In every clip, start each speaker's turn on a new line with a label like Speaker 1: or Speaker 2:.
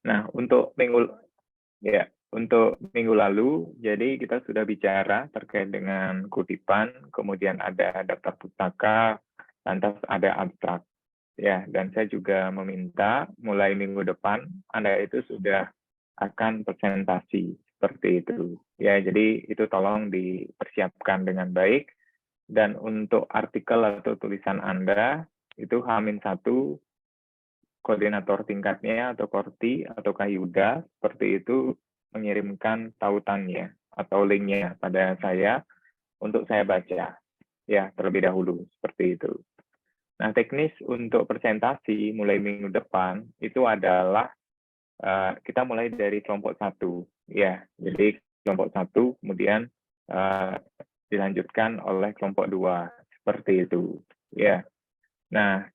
Speaker 1: Nah, untuk minggu lalu, jadi kita sudah bicara terkait dengan kutipan, kemudian ada daftar pustaka, lantas ada abstrak. Ya, dan saya juga meminta mulai minggu depan Anda itu sudah akan presentasi seperti itu. Ya, jadi itu tolong dipersiapkan dengan baik. Dan untuk artikel atau tulisan Anda itu H-1 koordinator tingkatnya atau Korti atau Kayuda seperti itu mengirimkan tautannya atau linknya pada saya untuk saya baca ya terlebih dahulu seperti itu. Nah, teknis untuk presentasi mulai minggu depan itu adalah kita mulai dari kelompok 1 ya. Jadi kelompok 1 kemudian dilanjutkan oleh kelompok 2 seperti itu ya. Nah,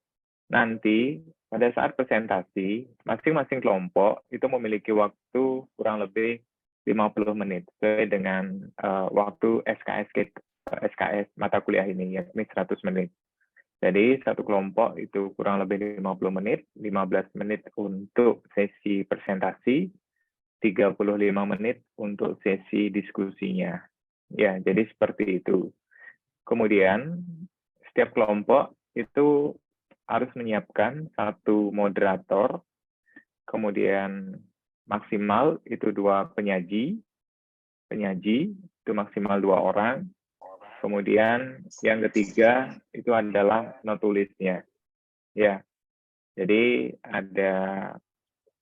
Speaker 1: nanti pada saat presentasi, masing-masing kelompok itu memiliki waktu kurang lebih 50 menit sesuai dengan waktu SKS mata kuliah ini, yakni 100 menit. Jadi satu kelompok itu kurang lebih 50 menit, 15 menit untuk sesi presentasi, 35 menit untuk sesi diskusinya. Ya, jadi seperti itu. Kemudian setiap kelompok itu harus menyiapkan satu moderator, kemudian maksimal itu 2 penyaji itu maksimal 2 orang, kemudian yang ketiga itu adalah notulisnya. Ya, jadi ada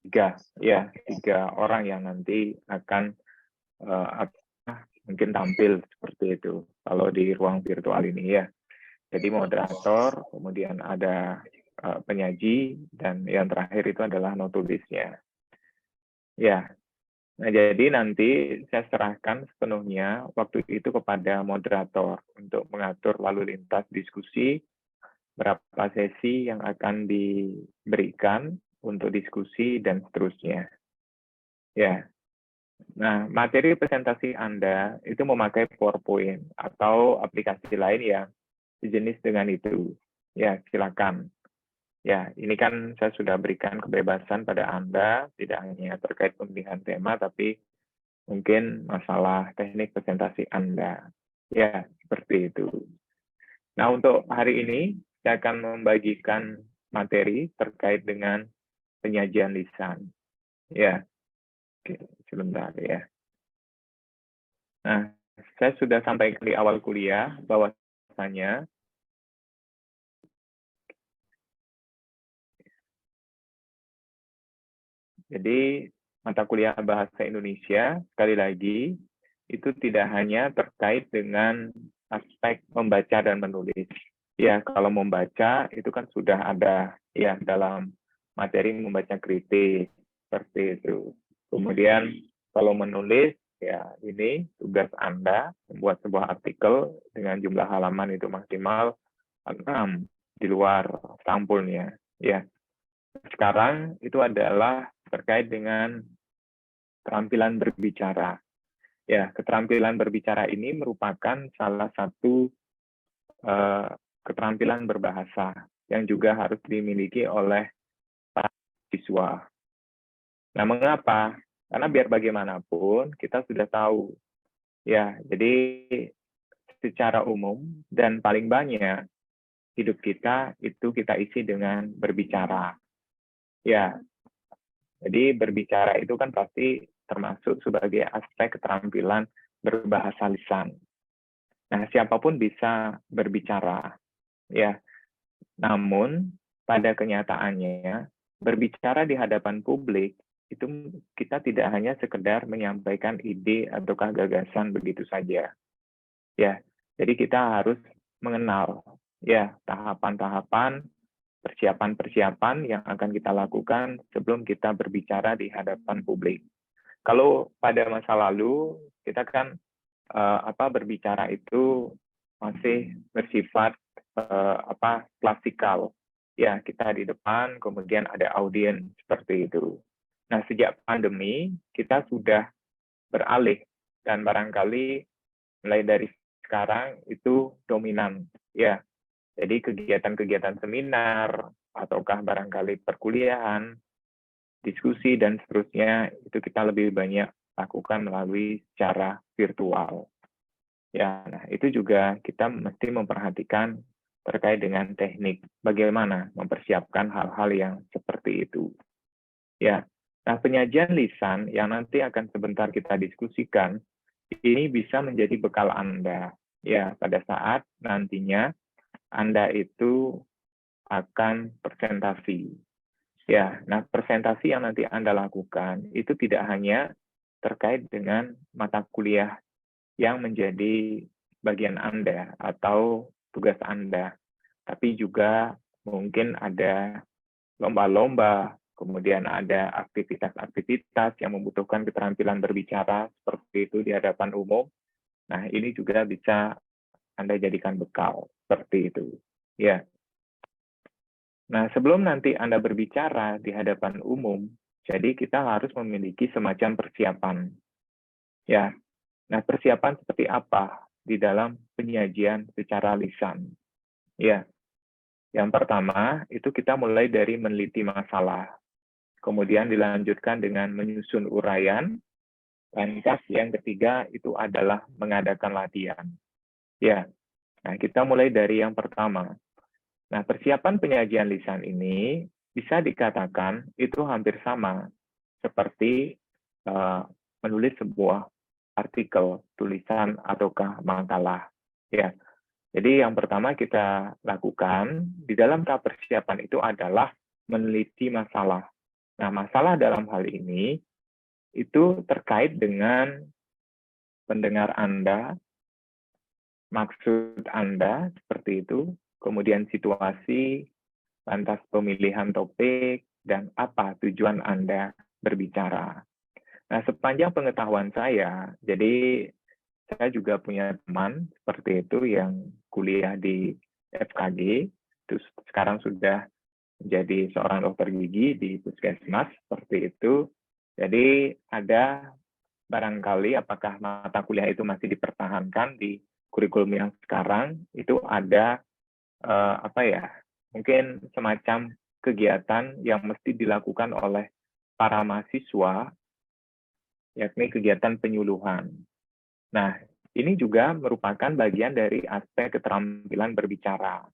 Speaker 1: tiga orang yang nanti akan mungkin tampil seperti itu kalau di ruang virtual ini ya. Jadi moderator, kemudian ada penyaji, dan yang terakhir itu adalah notulisnya. Ya, nah jadi nanti saya serahkan sepenuhnya waktu itu kepada moderator untuk mengatur lalu lintas diskusi, berapa sesi yang akan diberikan untuk diskusi, dan seterusnya. Ya, nah materi presentasi Anda itu memakai PowerPoint atau aplikasi lain yang sejenis dengan itu. Ya, silakan. Ya, ini kan saya sudah berikan kebebasan pada Anda, tidak hanya terkait pemilihan tema, tapi mungkin masalah teknik presentasi Anda. Ya, seperti itu. Nah, untuk hari ini, saya akan membagikan materi terkait dengan penyajian lisan. Ya, oke, sebentar ya. Nah, saya sudah sampaikan di awal kuliah bahwasanya jadi mata kuliah Bahasa Indonesia, sekali lagi, itu tidak hanya terkait dengan aspek membaca dan menulis. Ya, kalau membaca itu kan sudah ada ya dalam materi membaca kritis, seperti itu. Kemudian kalau menulis, ya ini tugas Anda membuat sebuah artikel dengan jumlah halaman itu maksimal 6 di luar sampulnya. Ya, sekarang itu adalah terkait dengan keterampilan berbicara. Ya, keterampilan berbicara ini merupakan salah satu keterampilan berbahasa yang juga harus dimiliki oleh para siswa. Nah, mengapa? Karena biar bagaimanapun kita sudah tahu. Ya, jadi secara umum dan paling banyak hidup kita itu kita isi dengan berbicara. Ya, jadi berbicara itu kan pasti termasuk sebagai aspek keterampilan berbahasa lisan. Nah, siapapun bisa berbicara, ya. Namun pada kenyataannya berbicara di hadapan publik itu kita tidak hanya sekedar menyampaikan ide ataukah gagasan begitu saja. Ya, jadi kita harus mengenal ya tahapan-tahapan persiapan-persiapan yang akan kita lakukan sebelum kita berbicara di hadapan publik. Kalau pada masa lalu kita kan berbicara itu masih bersifat klasikal. Ya, kita di depan, kemudian ada audiens seperti itu. Nah, sejak pandemi kita sudah beralih dan barangkali mulai dari sekarang itu dominan. Ya, jadi kegiatan-kegiatan seminar ataukah barangkali perkuliahan diskusi dan seterusnya itu kita lebih banyak lakukan melalui secara virtual. Ya, nah itu juga kita mesti memperhatikan terkait dengan teknik bagaimana mempersiapkan hal-hal yang seperti itu. Ya, nah penyajian lisan yang nanti akan sebentar kita diskusikan ini bisa menjadi bekal Anda. Ya, pada saat nantinya Anda itu akan presentasi. Ya, nah presentasi yang nanti Anda lakukan itu tidak hanya terkait dengan mata kuliah yang menjadi bagian Anda atau tugas Anda, tapi juga mungkin ada lomba-lomba, kemudian ada aktivitas-aktivitas yang membutuhkan keterampilan berbicara seperti itu di hadapan umum. Nah, ini juga bisa Anda jadikan bekal seperti itu. Ya. Nah, sebelum nanti Anda berbicara di hadapan umum, jadi kita harus memiliki semacam persiapan. Ya. Nah, persiapan seperti apa di dalam penyajian secara lisan? Ya. Yang pertama, itu kita mulai dari meneliti masalah. Kemudian dilanjutkan dengan menyusun uraian. Lantas yang ketiga itu adalah mengadakan latihan. Ya. Nah, kita mulai dari yang pertama. Nah, persiapan penyajian lisan ini bisa dikatakan itu hampir sama seperti menulis sebuah artikel, tulisan, ataukah makalah. Ya, jadi yang pertama kita lakukan di dalam tahap persiapan itu adalah meneliti masalah. Nah, masalah dalam hal ini itu terkait dengan pendengar Anda, maksud Anda, seperti itu, kemudian situasi, lantas pemilihan topik, dan apa tujuan Anda berbicara. Nah, sepanjang pengetahuan saya, jadi saya juga punya teman seperti itu yang kuliah di FKG, terus sekarang sudah menjadi seorang dokter gigi di puskesmas, seperti itu. Jadi ada barangkali apakah mata kuliah itu masih dipertahankan di kurikulum yang sekarang, itu ada mungkin semacam kegiatan yang mesti dilakukan oleh para mahasiswa, yakni kegiatan penyuluhan. Nah, ini juga merupakan bagian dari aspek keterampilan berbicara.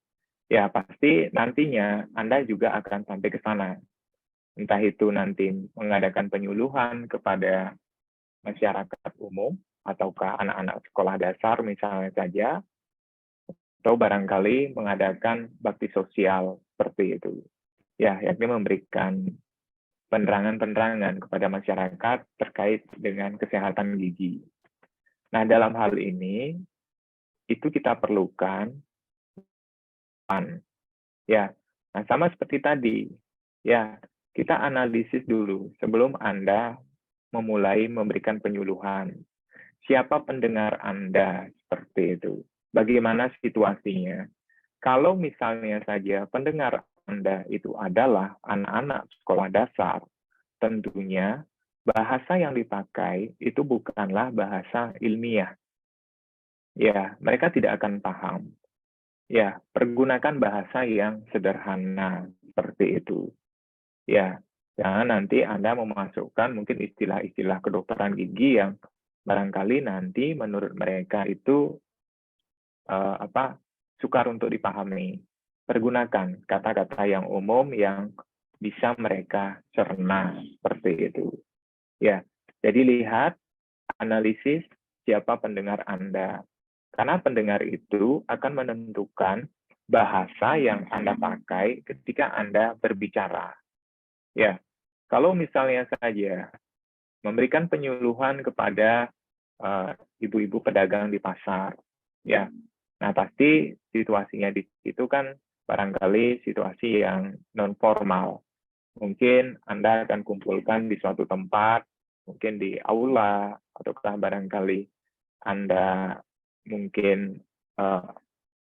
Speaker 1: Ya, pasti nantinya Anda juga akan sampai ke sana. Entah itu nanti mengadakan penyuluhan kepada masyarakat umum, ataukah anak-anak sekolah dasar misalnya saja, atau barangkali mengadakan bakti sosial seperti itu. Ya, yakni memberikan penerangan-penerangan kepada masyarakat terkait dengan kesehatan gigi. Nah, dalam hal ini, itu kita perlukan ya. Nah, sama seperti tadi, ya, kita analisis dulu sebelum Anda memulai memberikan penyuluhan. Siapa pendengar Anda seperti itu? Bagaimana situasinya? Kalau misalnya saja pendengar Anda itu adalah anak-anak sekolah dasar, tentunya bahasa yang dipakai itu bukanlah bahasa ilmiah. Ya, mereka tidak akan paham. Ya, pergunakan bahasa yang sederhana seperti itu. Ya, jangan nanti Anda memasukkan mungkin istilah-istilah kedokteran gigi yang barangkali nanti menurut mereka itu sukar untuk dipahami. Pergunakan kata-kata yang umum yang bisa mereka cerna seperti itu. Ya, jadi lihat, analisis siapa pendengar Anda. Karena pendengar itu akan menentukan bahasa yang Anda pakai ketika Anda berbicara. Ya, kalau misalnya saja memberikan penyuluhan kepada ibu-ibu pedagang di pasar, ya, nah pasti situasinya di situ kan barangkali situasi yang non formal. Mungkin Anda akan kumpulkan di suatu tempat, mungkin di aula, ataukah barangkali Anda mungkin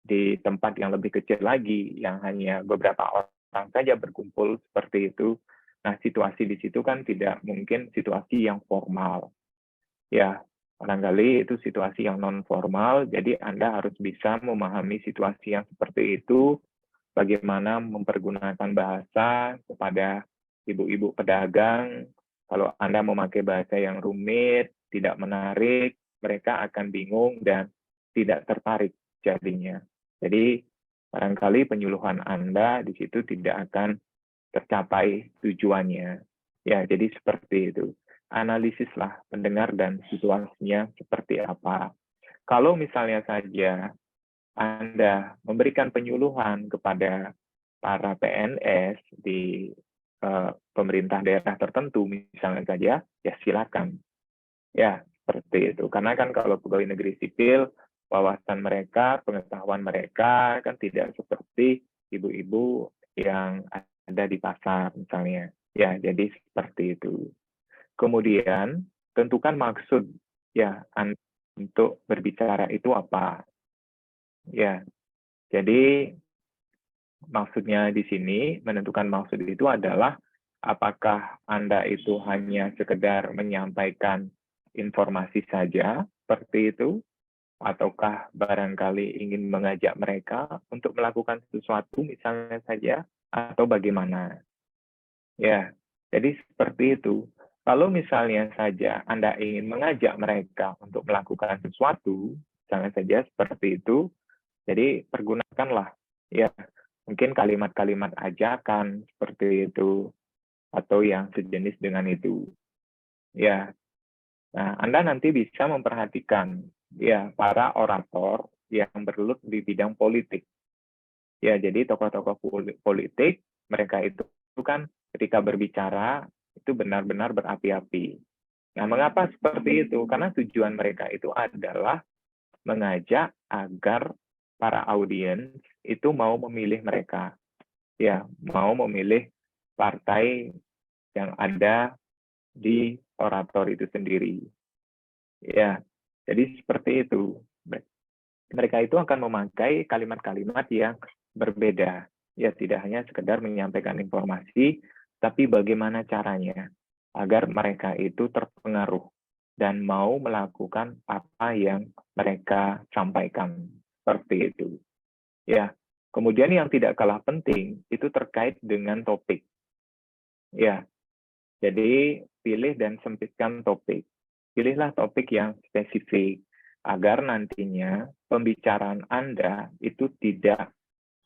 Speaker 1: di tempat yang lebih kecil lagi, yang hanya beberapa orang saja berkumpul seperti itu. Nah, situasi di situ kan tidak mungkin situasi yang formal. Ya, barangkali itu situasi yang non formal, jadi Anda harus bisa memahami situasi yang seperti itu, bagaimana mempergunakan bahasa kepada ibu-ibu pedagang, kalau Anda memakai bahasa yang rumit, tidak menarik, mereka akan bingung dan tidak tertarik jadinya. Jadi barangkali penyuluhan Anda di situ tidak akan tercapai tujuannya. Ya, jadi seperti itu. Analisislah pendengar dan situasinya seperti apa. Kalau misalnya saja Anda memberikan penyuluhan kepada para PNS di pemerintah daerah tertentu, misalnya saja, ya silakan. Ya, seperti itu. Karena kan kalau pegawai negeri sipil, wawasan mereka, pengetahuan mereka kan tidak seperti ibu-ibu yang ada di pasar misalnya. Ya, jadi seperti itu. Kemudian tentukan maksud ya untuk berbicara itu apa. Ya, jadi maksudnya di sini menentukan maksud itu adalah apakah Anda itu hanya sekedar menyampaikan informasi saja seperti itu, ataukah barangkali ingin mengajak mereka untuk melakukan sesuatu misalnya saja, atau bagaimana. Ya, jadi seperti itu. Kalau misalnya saja Anda ingin mengajak mereka untuk melakukan sesuatu, misalnya saja seperti itu, jadi pergunakanlah ya mungkin kalimat-kalimat ajakan seperti itu atau yang sejenis dengan itu. Ya. Nah, Anda nanti bisa memperhatikan ya para orator yang bergelut di bidang politik. Ya, jadi tokoh-tokoh politik mereka itu kan ketika berbicara itu benar-benar berapi-api. Nah, mengapa seperti itu? Karena tujuan mereka itu adalah mengajak agar para audiens itu mau memilih mereka. Ya, mau memilih partai yang ada di orator itu sendiri. Ya, jadi seperti itu. Mereka itu akan memakai kalimat-kalimat yang berbeda. Ya, tidak hanya sekedar menyampaikan informasi, tapi bagaimana caranya agar mereka itu terpengaruh dan mau melakukan apa yang mereka sampaikan. Seperti itu. Ya. Kemudian yang tidak kalah penting itu terkait dengan topik. Ya. Jadi pilih dan sempitkan topik. Pilihlah topik yang spesifik agar nantinya pembicaraan Anda itu tidak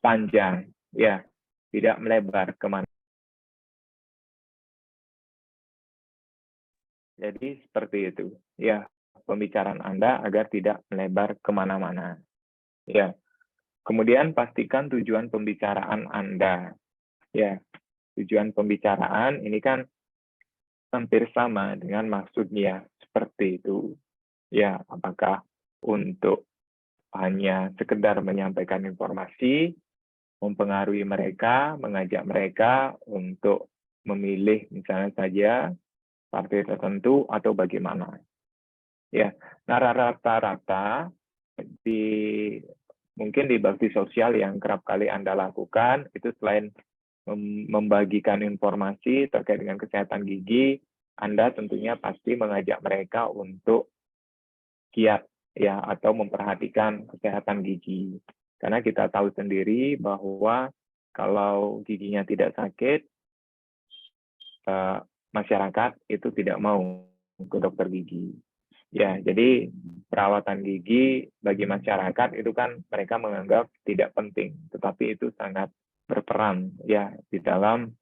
Speaker 1: panjang, ya, tidak melebar kemana. Jadi seperti itu, ya, pembicaraan Anda agar tidak melebar kemana-mana. Ya, kemudian pastikan tujuan pembicaraan Anda. Ya, tujuan pembicaraan ini kan hampir sama dengan maksudnya seperti itu. Ya, apakah untuk hanya sekedar menyampaikan informasi, mempengaruhi mereka, mengajak mereka untuk memilih misalnya saja partai tertentu atau bagaimana. Ya, nah rata-rata mungkin di bakti sosial yang kerap kali Anda lakukan itu selain membagikan informasi terkait dengan kesehatan gigi, Anda tentunya pasti mengajak mereka untuk giat ya atau memperhatikan kesehatan gigi. Karena kita tahu sendiri bahwa kalau giginya tidak sakit, masyarakat itu tidak mau ke dokter gigi. Ya, jadi perawatan gigi bagi masyarakat itu kan mereka menganggap tidak penting, tetapi itu sangat berperan ya di dalam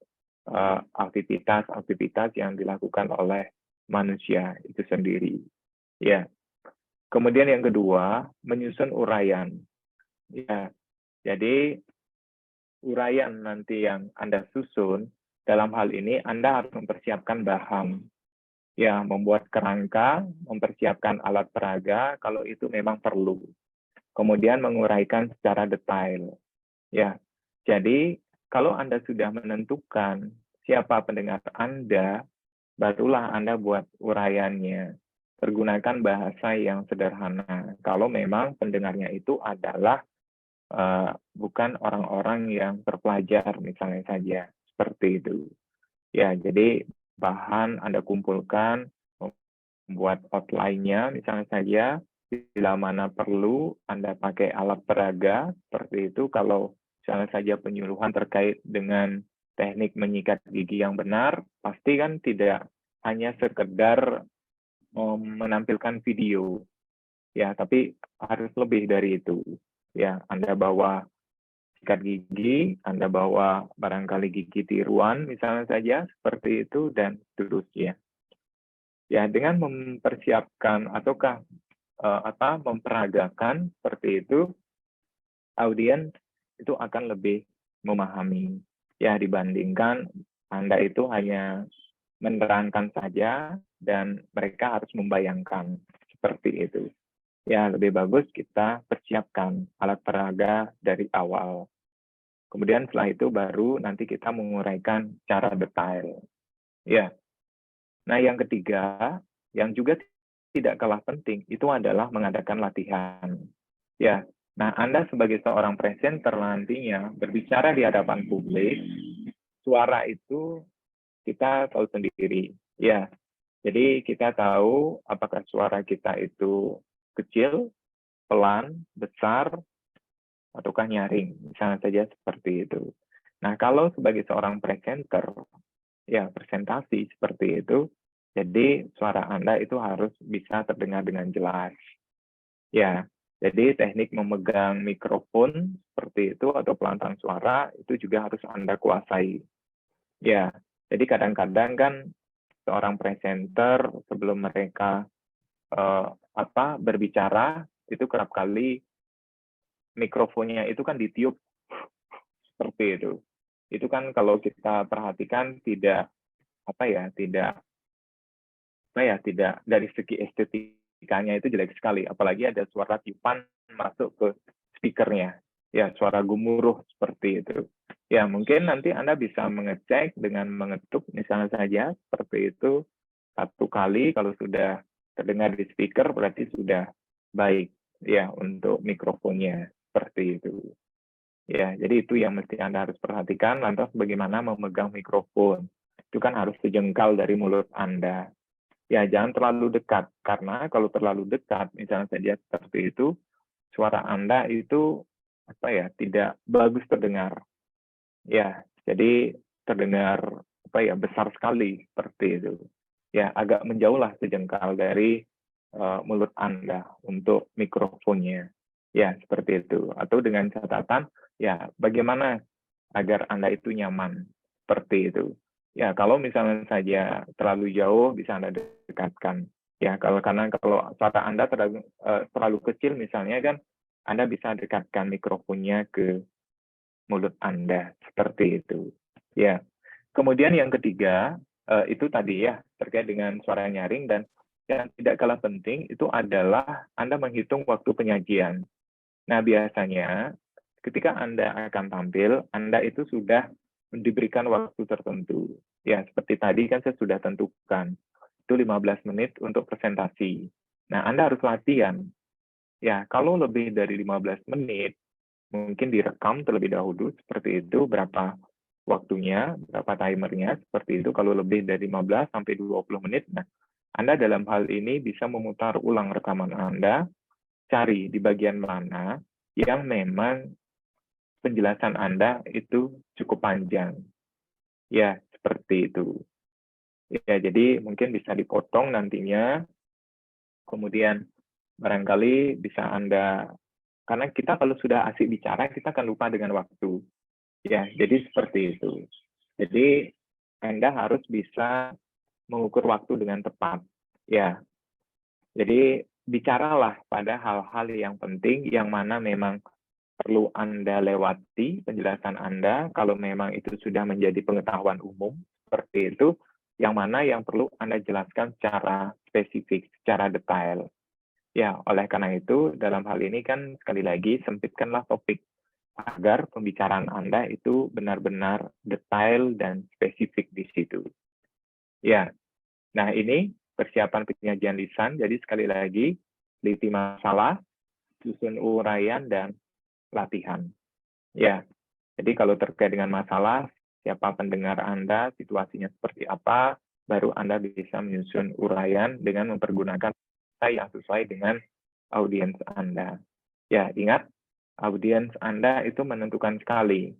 Speaker 1: aktivitas-aktivitas yang dilakukan oleh manusia itu sendiri. Ya. Kemudian yang kedua, menyusun uraian. Ya. Jadi uraian nanti yang Anda susun, dalam hal ini Anda harus mempersiapkan bahan. Ya, membuat kerangka, mempersiapkan alat peraga kalau itu memang perlu. Kemudian menguraikan secara detail. Ya. Jadi kalau Anda sudah menentukan siapa pendengar Anda, barulah Anda buat uraiannya. Pergunakan bahasa yang sederhana. Kalau memang pendengarnya itu adalah bukan orang-orang yang terpelajar misalnya saja. Seperti itu. Ya, jadi bahan Anda kumpulkan, membuat outline-nya misalnya saja, bila mana perlu Anda pakai alat peraga, seperti itu kalau misalnya saja penyuluhan terkait dengan teknik menyikat gigi yang benar pasti kan tidak hanya sekedar menampilkan video, ya, tapi harus lebih dari itu. Ya, Anda bawa sikat gigi, Anda bawa barangkali gigi tiruan misalnya saja seperti itu dan seterusnya. Ya, dengan mempersiapkan ataukah memperagakan seperti itu, audiens itu akan lebih memahami. Ya, dibandingkan Anda itu hanya menerangkan saja dan mereka harus membayangkan seperti itu. Ya, lebih bagus kita persiapkan alat peraga dari awal. Kemudian setelah itu baru nanti kita menguraikan cara detail. Ya. Nah, yang ketiga, yang juga tidak kalah penting, itu adalah mengadakan latihan. Ya. Nah, Anda sebagai seorang presenter nantinya berbicara di hadapan publik, suara itu kita tahu sendiri. Ya. Jadi kita tahu apakah suara kita itu kecil, pelan, besar, ataukah nyaring, misalnya saja seperti itu. Nah, kalau sebagai seorang presenter, ya presentasi seperti itu, jadi suara Anda itu harus bisa terdengar dengan jelas. Ya, jadi teknik memegang mikrofon seperti itu atau pelantang suara itu juga harus Anda kuasai. Ya, jadi kadang-kadang kan seorang presenter sebelum mereka berbicara itu kerap kali mikrofonnya itu kan ditiup seperti itu. Itu kan kalau kita perhatikan tidak tidak dari segi estetikanya itu jelek sekali. Apalagi ada suara tiupan masuk ke speakernya. Ya, suara gemuruh seperti itu. Ya, mungkin nanti Anda bisa mengecek dengan mengetuk misalnya saja seperti itu 1 kali. Kalau sudah terdengar di speaker berarti sudah baik ya untuk mikrofonnya seperti itu. Ya, jadi itu yang mesti Anda harus perhatikan. Lantas bagaimana memegang mikrofon? Itu kan harus sejengkal dari mulut Anda. Ya, jangan terlalu dekat, karena kalau terlalu dekat, misalnya saja seperti itu, suara Anda itu tidak bagus terdengar. Ya, jadi terdengar besar sekali seperti itu. Ya, agak menjauhlah sejengkal dari mulut Anda untuk mikrofonnya. Ya, seperti itu. Atau dengan catatan, ya, bagaimana agar Anda itu nyaman seperti itu. Ya, kalau misalnya saja terlalu jauh bisa Anda dekatkan. Ya, karena kalau suara Anda terlalu kecil misalnya kan Anda bisa dekatkan mikrofonnya ke mulut Anda seperti itu. Ya. Kemudian yang ketiga itu tadi ya terkait dengan suara nyaring, dan yang tidak kalah penting itu adalah Anda menghitung waktu penyajian. Nah, biasanya ketika Anda akan tampil, Anda itu sudah diberikan waktu tertentu. Ya, seperti tadi kan saya sudah tentukan, itu 15 menit untuk presentasi. Nah, Anda harus latihan. Ya, kalau lebih dari 15 menit, mungkin direkam terlebih dahulu, seperti itu, berapa waktunya, berapa timernya, seperti itu. Kalau lebih dari 15 sampai 20 menit, nah, Anda dalam hal ini bisa memutar ulang rekaman Anda, cari di bagian mana yang memang penjelasan Anda itu cukup panjang. Ya, seperti itu. Ya, jadi mungkin bisa dipotong nantinya, kemudian barangkali bisa Anda, karena kita kalau sudah asik bicara, kita akan lupa dengan waktu. Ya, jadi seperti itu. Jadi, Anda harus bisa mengukur waktu dengan tepat. Ya, jadi bicaralah pada hal-hal yang penting, yang mana memang perlu Anda lewati penjelasan Anda, kalau memang itu sudah menjadi pengetahuan umum, seperti itu, yang mana yang perlu Anda jelaskan secara spesifik, secara detail. Ya, oleh karena itu, dalam hal ini kan sekali lagi, sempitkanlah topik, agar pembicaraan Anda itu benar-benar detail dan spesifik di situ. Ya, nah ini persiapan penyajian lisan, jadi sekali lagi, teliti masalah, susun uraian, dan latihan. Ya, jadi kalau terkait dengan masalah, siapa pendengar Anda, situasinya seperti apa, baru Anda bisa menyusun uraian dengan mempergunakan kata yang sesuai dengan audiens Anda. Ya, ingat, audiens Anda itu menentukan sekali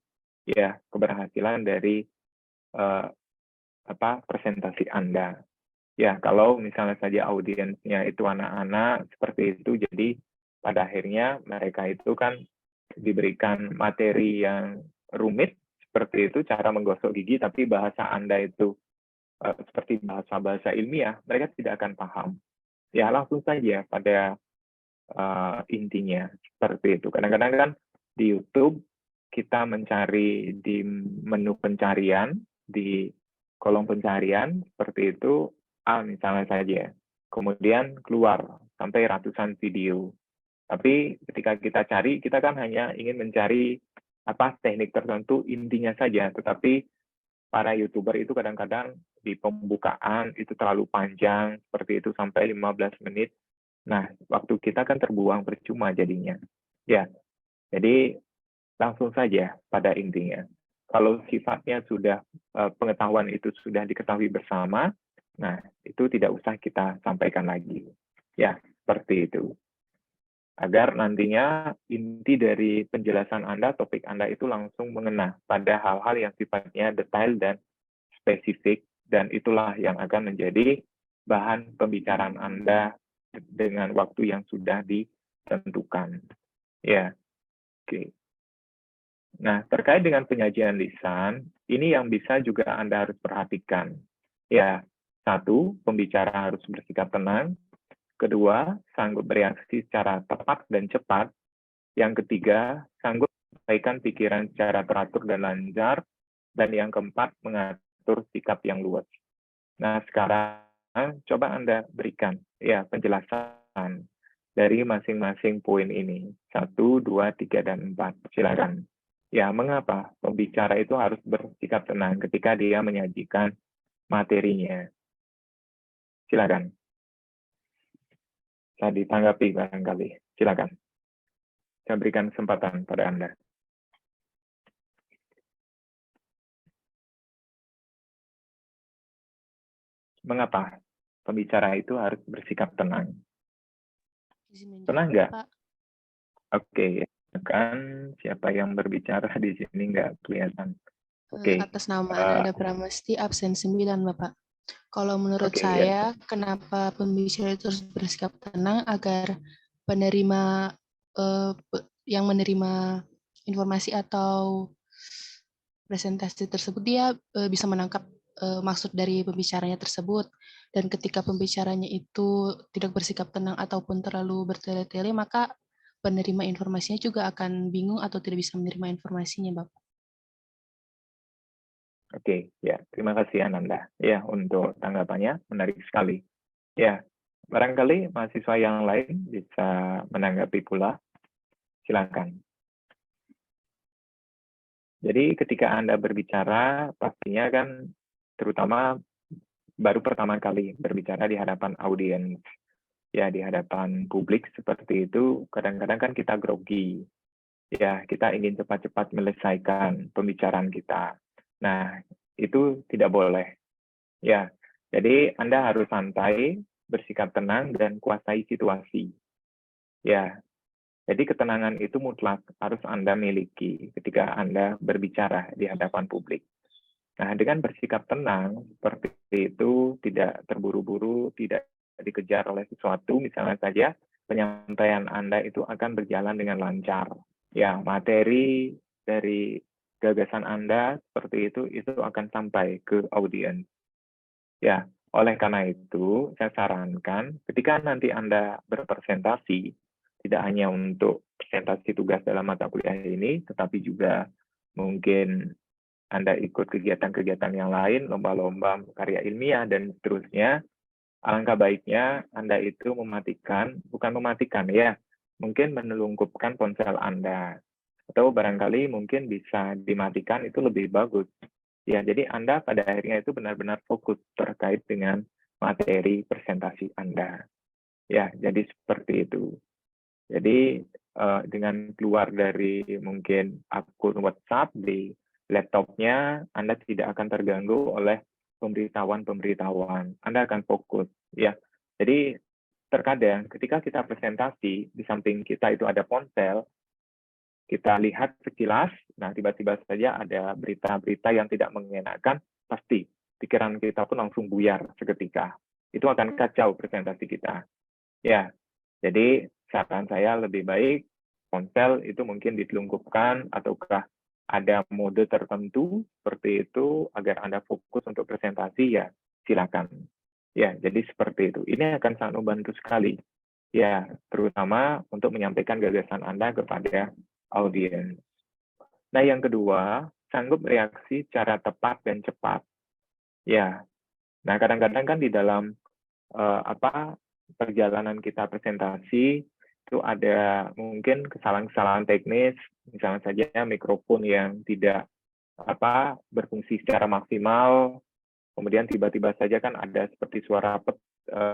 Speaker 1: ya keberhasilan dari presentasi Anda. Ya, kalau misalnya saja audiensnya itu anak-anak seperti itu, jadi pada akhirnya mereka itu kan diberikan materi yang rumit seperti itu, cara menggosok gigi, tapi bahasa Anda itu seperti bahasa-bahasa ilmiah, mereka tidak akan paham. Ya, langsung saja pada intinya seperti itu. Kadang-kadang kan di YouTube kita mencari di menu pencarian, di kolom pencarian seperti itu, misalnya saja. Kemudian keluar sampai ratusan video. Tapi ketika kita cari, kita kan hanya ingin mencari teknik tertentu intinya saja. Tetapi para YouTuber itu kadang-kadang di pembukaan itu terlalu panjang, seperti itu sampai 15 menit. Nah, waktu kita kan terbuang percuma jadinya. Ya, jadi langsung saja pada intinya. Kalau sifatnya sudah pengetahuan itu sudah diketahui bersama, nah itu tidak usah kita sampaikan lagi. Ya, seperti itu. Agar nantinya inti dari penjelasan Anda, topik Anda itu langsung mengena pada hal-hal yang sifatnya detail dan spesifik, dan itulah yang akan menjadi bahan pembicaraan Anda dengan waktu yang sudah ditentukan. Ya, oke. Nah, terkait dengan penyajian lisan, ini yang bisa juga Anda harus perhatikan. Ya, satu, pembicara harus bersikap tenang. Kedua, sanggup bereaksi secara tepat dan cepat. Yang ketiga, sanggup menyampaikan pikiran secara teratur dan lancar. Dan yang keempat, mengatur sikap yang luas. Nah, sekarang coba Anda berikan ya penjelasan dari masing-masing poin ini. 1, 2, 3, dan 4. Silakan. Ya, mengapa pembicara itu harus bersikap tenang ketika dia menyajikan materinya? Silakan. Saya ditanggapi barangkali. Silakan. Saya berikan kesempatan pada Anda. Mengapa pembicara itu harus bersikap tenang? Tenang nggak? Oke, kan siapa yang berbicara di sini nggak kelihatan. Oke.
Speaker 2: Atas nama Nanda Pramesti, absen 9, Bapak. Kalau menurut saya, kenapa pembicara itu harus bersikap tenang agar penerima yang menerima informasi atau presentasi tersebut dia bisa menangkap maksud dari pembicaranya tersebut, dan ketika pembicaranya itu tidak bersikap tenang ataupun terlalu bertele-tele, maka penerima informasinya juga akan bingung atau tidak bisa menerima informasinya, Bapak.
Speaker 1: Oke, ya, terima kasih Ananda ya untuk tanggapannya, menarik sekali. Ya, barangkali mahasiswa yang lain bisa menanggapi pula. Silakan. Jadi ketika Anda berbicara, pastinya kan terutama baru pertama kali berbicara di hadapan audiens, ya di hadapan publik seperti itu, kadang-kadang kan kita grogi. Ya, kita ingin cepat-cepat menyelesaikan pembicaraan kita. Nah, itu tidak boleh. Ya, jadi Anda harus santai, bersikap tenang, dan kuasai situasi. Ya, jadi ketenangan itu mutlak harus Anda miliki ketika Anda berbicara di hadapan publik. Nah, dengan bersikap tenang seperti itu, tidak terburu-buru, tidak dikejar oleh sesuatu, misalnya saja penyampaian Anda itu akan berjalan dengan lancar. Ya, materi dari gagasan Anda seperti itu akan sampai ke audiens. Ya, oleh karena itu, saya sarankan ketika nanti Anda berpresentasi, tidak hanya untuk presentasi tugas dalam mata kuliah ini, tetapi juga mungkin Anda ikut kegiatan-kegiatan yang lain, lomba-lomba karya ilmiah, dan seterusnya, alangkah baiknya Anda itu bukan mematikan ya, mungkin menelungkupkan ponsel Anda. Atau barangkali mungkin bisa dimatikan, itu lebih bagus. Ya, jadi Anda pada akhirnya itu benar-benar fokus terkait dengan materi presentasi Anda. Ya, jadi seperti itu. Jadi dengan keluar dari mungkin akun WhatsApp di laptopnya, Anda tidak akan terganggu oleh pemberitahuan. Anda akan fokus. Ya, jadi terkadang ketika kita presentasi, di samping kita itu ada ponsel, kita lihat sekilas, nah tiba-tiba saja ada berita-berita yang tidak mengenakan, pasti pikiran kita pun langsung buyar seketika. Itu akan kacau presentasi kita. Ya, jadi saran saya lebih baik ponsel itu mungkin ditelungkupkan ataukah ada mode tertentu seperti itu agar Anda fokus untuk presentasi, ya silakan. Ya, jadi seperti itu. Ini akan sangat membantu sekali. Ya, terutama untuk menyampaikan gagasan Anda kepada audiens. Nah, yang kedua, sanggup bereaksi secara tepat dan cepat. Ya, nah kadang-kadang kan di dalam perjalanan kita presentasi itu ada mungkin kesalahan-kesalahan teknis, misalnya saja mikrofon yang tidak berfungsi secara maksimal, kemudian tiba-tiba saja kan ada seperti suara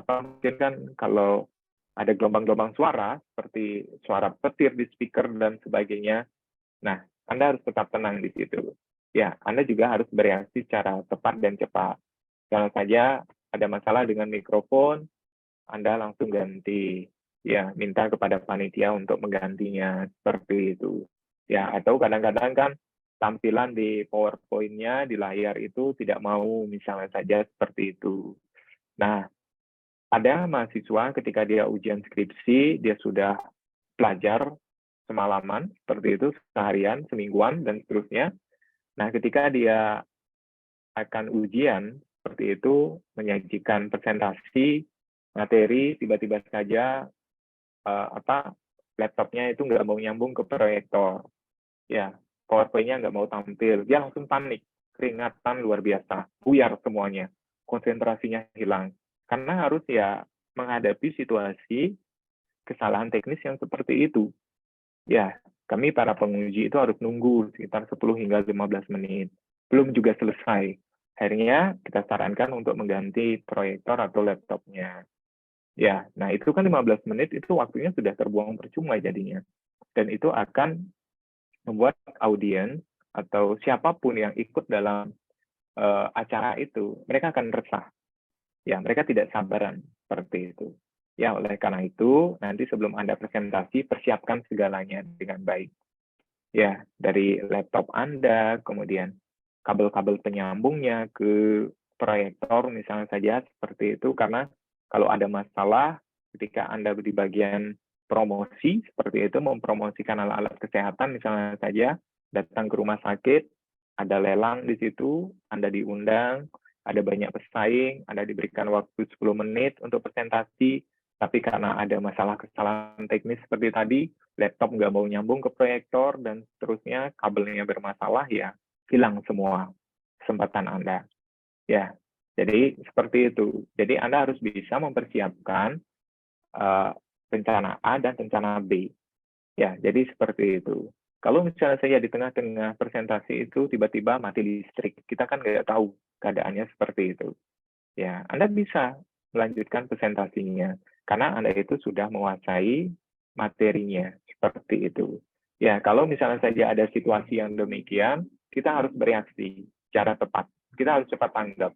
Speaker 1: mungkin kan kalau ada gelombang-gelombang suara seperti suara petir di speaker dan sebagainya. Nah, Anda harus tetap tenang di situ. Ya, Anda juga harus bereaksi secara tepat dan cepat. Kalau saja ada masalah dengan mikrofon, Anda langsung ganti. Ya, minta kepada panitia untuk menggantinya seperti itu. Ya, atau kadang-kadang kan tampilan di PowerPoint-nya di layar itu tidak mau misalnya saja seperti itu. Nah, ada mahasiswa ketika dia ujian skripsi, dia sudah belajar semalaman, seperti itu, seharian, semingguan, dan seterusnya. Nah, ketika dia akan ujian, seperti itu, menyajikan presentasi, materi, tiba-tiba saja laptopnya itu nggak mau nyambung ke proyektor. Ya, PowerPoint-nya nggak mau tampil. Dia langsung panik, keringatan luar biasa, buyar semuanya, konsentrasinya hilang. Karena harus ya menghadapi situasi kesalahan teknis yang seperti itu. Ya, kami para penguji itu harus nunggu sekitar 10 hingga 15 menit. Belum juga selesai. Akhirnya kita sarankan untuk mengganti proyektor atau laptopnya. Ya, nah itu kan 15 menit itu waktunya sudah terbuang percuma jadinya. Dan itu akan membuat audiens atau siapapun yang ikut dalam acara itu, mereka akan resah. Ya, mereka tidak sabaran seperti itu. Ya, oleh karena itu, nanti sebelum Anda presentasi, persiapkan segalanya dengan baik. Ya, dari laptop Anda, kemudian kabel-kabel penyambungnya ke proyektor misalnya saja seperti itu, karena kalau ada masalah ketika Anda di bagian promosi, seperti itu, mempromosikan alat-alat kesehatan misalnya saja, datang ke rumah sakit, ada lelang di situ, Anda diundang, ada banyak pesaing, Anda diberikan waktu 10 menit untuk presentasi, tapi karena ada masalah kesalahan teknis seperti tadi, laptop nggak mau nyambung ke proyektor, dan seterusnya kabelnya bermasalah, ya hilang semua kesempatan Anda. Ya, jadi seperti itu. Jadi Anda harus bisa mempersiapkan rencana A dan rencana B. Ya, jadi seperti itu. Kalau misalnya saya di tengah-tengah presentasi itu tiba-tiba mati listrik, kita kan nggak tahu keadaannya seperti itu. Ya, Anda bisa melanjutkan presentasinya karena Anda itu sudah menguasai materinya seperti itu. Ya, kalau misalnya saja ada situasi yang demikian, kita harus bereaksi secara tepat. Kita harus cepat tanggap.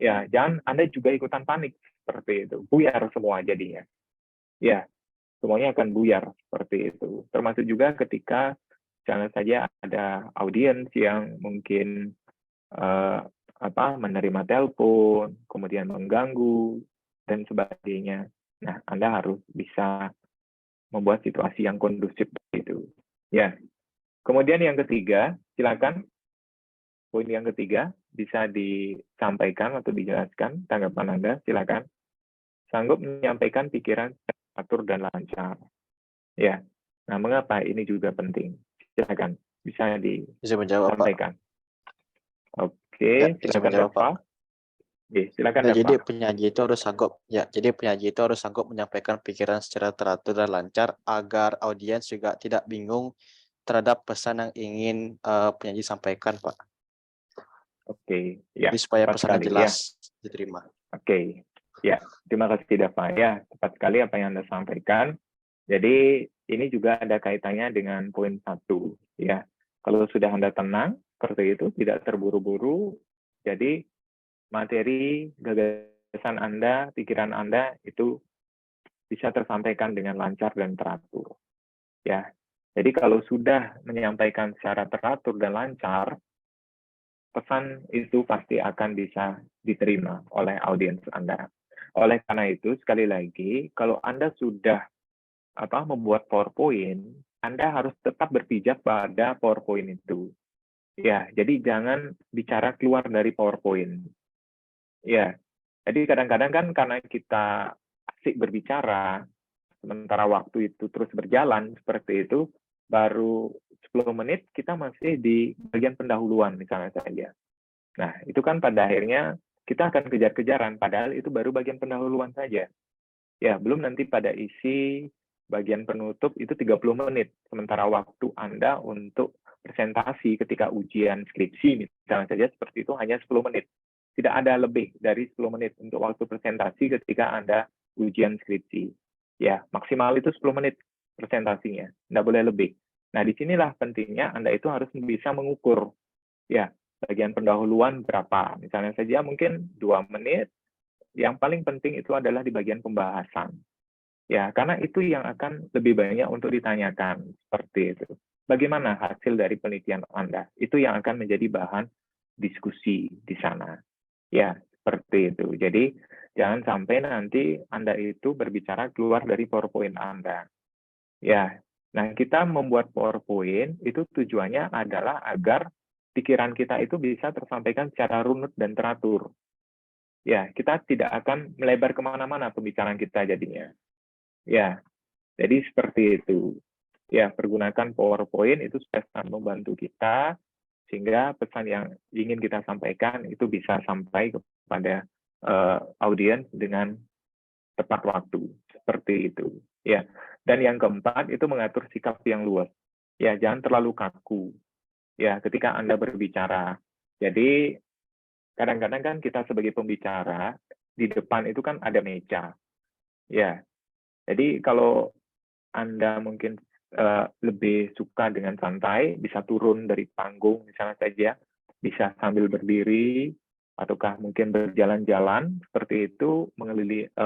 Speaker 1: Ya, jangan Anda juga ikutan panik seperti itu. Buyar semua jadinya. Ya, semuanya akan buyar seperti itu. Termasuk juga ketika misalnya saja ada audiens yang mungkin menerima telepon, kemudian mengganggu, dan sebagainya. Nah, Anda harus bisa membuat situasi yang kondusif itu. Ya. Kemudian yang ketiga, silakan. Poin yang ketiga bisa disampaikan atau dijelaskan tanggapan Anda, silakan. Sanggup menyampaikan pikiran teratur dan lancar. Ya. Nah, mengapa ini juga penting? Silakan, bisa disampaikan. Oke,
Speaker 3: Ya,
Speaker 1: silakan
Speaker 3: menjawab,
Speaker 1: Pak. Oke, silakan
Speaker 3: jadi
Speaker 1: Pak.
Speaker 3: penyaji itu harus sanggup menyampaikan pikiran secara teratur dan lancar agar audiens juga tidak bingung terhadap pesan yang ingin penyaji sampaikan, Pak.
Speaker 1: Oke, ya.
Speaker 3: Jadi supaya pesannya jelas
Speaker 1: ya.
Speaker 3: diterima.
Speaker 1: Oke, ya. Terima kasih Dava. Ya, tepat sekali apa yang Anda sampaikan. Jadi ini juga ada kaitannya dengan poin 1. Ya, kalau sudah Anda tenang seperti itu, tidak terburu-buru, jadi materi, gagasan Anda, pikiran Anda itu bisa tersampaikan dengan lancar dan teratur. Ya, jadi kalau sudah menyampaikan secara teratur dan lancar, pesan itu pasti akan bisa diterima oleh audiens Anda. Oleh karena itu, sekali lagi, kalau Anda sudah membuat PowerPoint, Anda harus tetap berpijak pada PowerPoint itu. Ya, jadi jangan bicara keluar dari PowerPoint. Ya, jadi kadang-kadang kan karena kita asik berbicara, sementara waktu itu terus berjalan seperti itu, baru 10 menit kita masih di bagian pendahuluan misalnya saja. Nah, itu kan pada akhirnya kita akan kejar-kejaran, padahal itu baru bagian pendahuluan saja. Ya, belum nanti pada isi bagian penutup itu 30 menit, sementara waktu Anda untuk presentasi ketika ujian skripsi misalnya saja seperti itu hanya 10 menit. Tidak ada lebih dari 10 menit untuk waktu presentasi ketika Anda ujian skripsi. Ya, maksimal itu 10 menit presentasinya, tidak boleh lebih. Nah, disinilah pentingnya Anda itu harus bisa mengukur, ya, bagian pendahuluan berapa. Misalnya saja mungkin 2 menit, yang paling penting itu adalah di bagian pembahasan. Ya, karena itu yang akan lebih banyak untuk ditanyakan, seperti itu. Bagaimana hasil dari penelitian Anda? Itu yang akan menjadi bahan diskusi di sana. Ya, seperti itu. Jadi, jangan sampai nanti Anda itu berbicara keluar dari PowerPoint Anda. Ya, nah kita membuat PowerPoint itu tujuannya adalah agar pikiran kita itu bisa tersampaikan secara runut dan teratur. Ya, kita tidak akan melebar kemana-mana pembicaraan kita jadinya. Ya, jadi seperti itu. Ya, pergunakan PowerPoint itu sangat membantu kita sehingga pesan yang ingin kita sampaikan itu bisa sampai kepada audiens dengan tepat waktu. Seperti itu. Ya. Dan yang keempat itu mengatur sikap yang luas. Ya, jangan terlalu kaku. Ya, ketika Anda berbicara. Jadi kadang-kadang kan kita sebagai pembicara di depan itu kan ada meja. Ya. Jadi kalau Anda mungkin lebih suka dengan santai, bisa turun dari panggung misalnya saja, bisa sambil berdiri, ataukah mungkin berjalan-jalan seperti itu,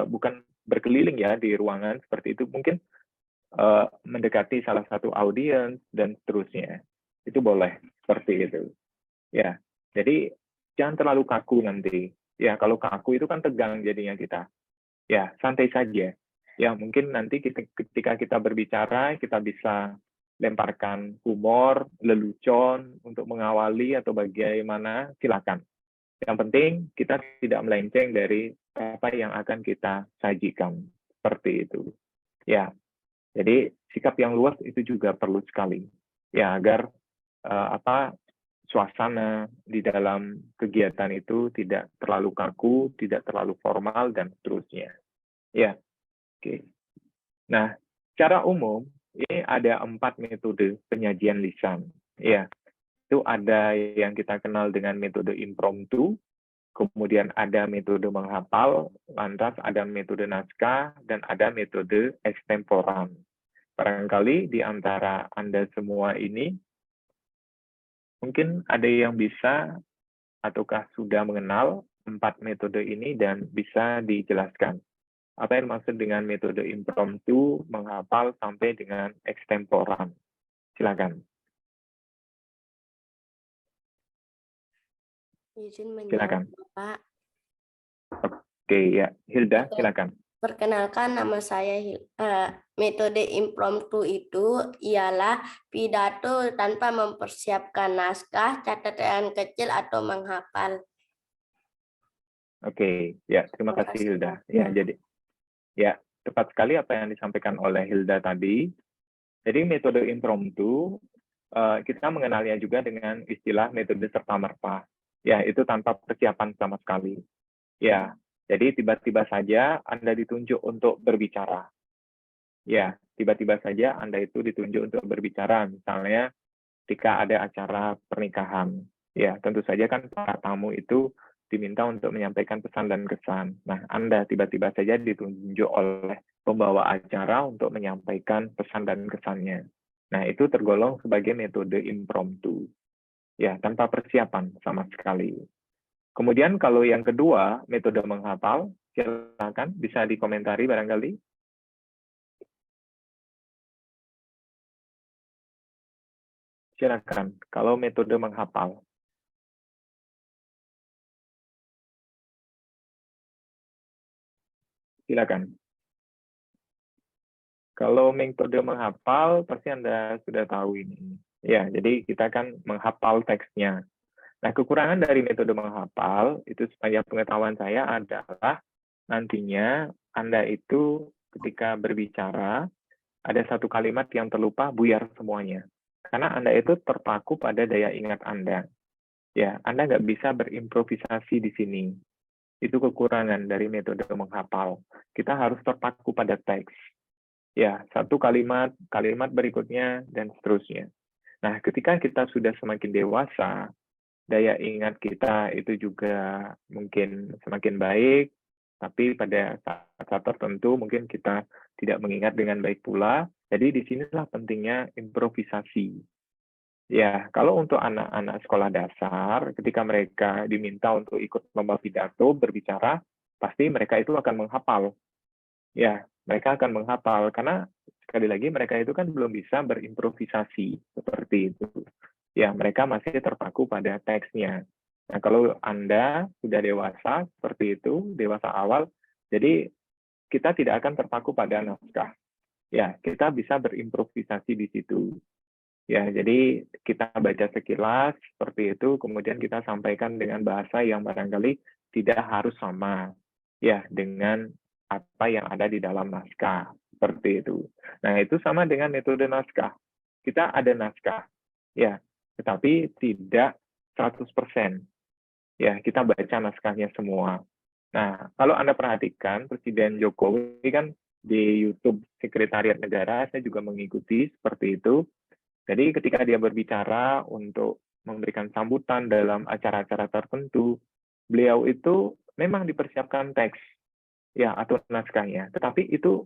Speaker 1: bukan berkeliling ya di ruangan seperti itu, mungkin mendekati salah satu audiens dan seterusnya. Itu boleh seperti itu. Ya, jadi jangan terlalu kaku nanti. Ya, kalau kaku itu kan tegang jadinya kita. Ya, santai saja. Ya, mungkin nanti ketika kita berbicara, kita bisa lemparkan humor, lelucon untuk mengawali atau bagaimana, silakan. Yang penting kita tidak melenceng dari apa yang akan kita sajikan. Seperti itu. Ya, jadi sikap yang luas itu juga perlu sekali. Ya, agar suasana di dalam kegiatan itu tidak terlalu kaku, tidak terlalu formal, dan seterusnya. Ya. Oke. Nah, secara umum ini ada 4 metode penyajian lisan. Ya, itu ada yang kita kenal dengan metode impromptu, kemudian ada metode menghafal, lantas ada metode naskah, dan ada metode extemporan. Barangkali di antara Anda semua ini, mungkin ada yang bisa ataukah sudah mengenal 4 metode ini dan bisa dijelaskan. Apa yang dimaksud dengan metode impromptu, menghafal, sampai dengan extemporan? Silakan.
Speaker 4: Izin menjawab,
Speaker 1: Silakan.
Speaker 4: Pak.
Speaker 1: Oke, ya. Hilda, silakan.
Speaker 4: Perkenalkan, nama saya metode impromptu itu ialah pidato tanpa mempersiapkan naskah, catatan kecil atau menghafal.
Speaker 1: Oke, ya, terima kasih Hilda. Ya, jadi ya, tepat sekali apa yang disampaikan oleh Hilda tadi. Jadi metode impromptu kita mengenalnya juga dengan istilah metode serta-merta. Ya, itu tanpa persiapan sama sekali. Ya, jadi tiba-tiba saja Anda ditunjuk untuk berbicara. Ya, tiba-tiba saja Anda itu ditunjuk untuk berbicara. Misalnya ketika ada acara pernikahan. Ya, tentu saja kan para tamu itu diminta untuk menyampaikan pesan dan kesan. Nah, Anda tiba-tiba saja ditunjuk oleh pembawa acara untuk menyampaikan pesan dan kesannya. Nah, itu tergolong sebagai metode impromptu. Ya, tanpa persiapan sama sekali. Kemudian kalau yang kedua, metode menghafal, silakan bisa dikomentari barangkali. Silakan, kalau metode menghafal. silakan. Kalau metode menghafal, pasti Anda sudah tahu ini. Ya, jadi kita kan menghafal teksnya. Nah, kekurangan dari metode menghafal, itu sepanjang pengetahuan saya adalah nantinya Anda itu ketika berbicara, ada satu kalimat yang terlupa, buyar semuanya. Karena Anda itu terpaku pada daya ingat Anda. Ya, Anda nggak bisa berimprovisasi di sini. Itu kekurangan dari metode menghafal. Kita harus terpaku pada teks. Ya, satu kalimat, kalimat berikutnya, dan seterusnya. Nah, ketika kita sudah semakin dewasa, daya ingat kita itu juga mungkin semakin baik, tapi pada saat tertentu mungkin kita tidak mengingat dengan baik pula. Jadi disinilah pentingnya improvisasi. Ya, kalau untuk anak-anak sekolah dasar, ketika mereka diminta untuk ikut lomba pidato, berbicara, pasti mereka itu akan menghafal. Ya, mereka akan menghafal karena sekali lagi mereka itu kan belum bisa berimprovisasi seperti itu. Ya, mereka masih terpaku pada teksnya. Nah, kalau Anda sudah dewasa seperti itu, dewasa awal, jadi kita tidak akan terpaku pada naskah. Ya, kita bisa berimprovisasi di situ. Ya, jadi kita baca sekilas seperti itu, kemudian kita sampaikan dengan bahasa yang barangkali tidak harus sama ya dengan apa yang ada di dalam naskah, seperti itu. Nah, itu sama dengan metode naskah. Kita ada naskah, ya, tetapi tidak 100%. Ya, kita baca naskahnya semua. Nah, kalau Anda perhatikan, Presiden Jokowi kan di YouTube Sekretariat Negara, saya juga mengikuti seperti itu. Jadi ketika dia berbicara untuk memberikan sambutan dalam acara-acara tertentu, beliau itu memang dipersiapkan teks, ya, atau naskahnya, tetapi itu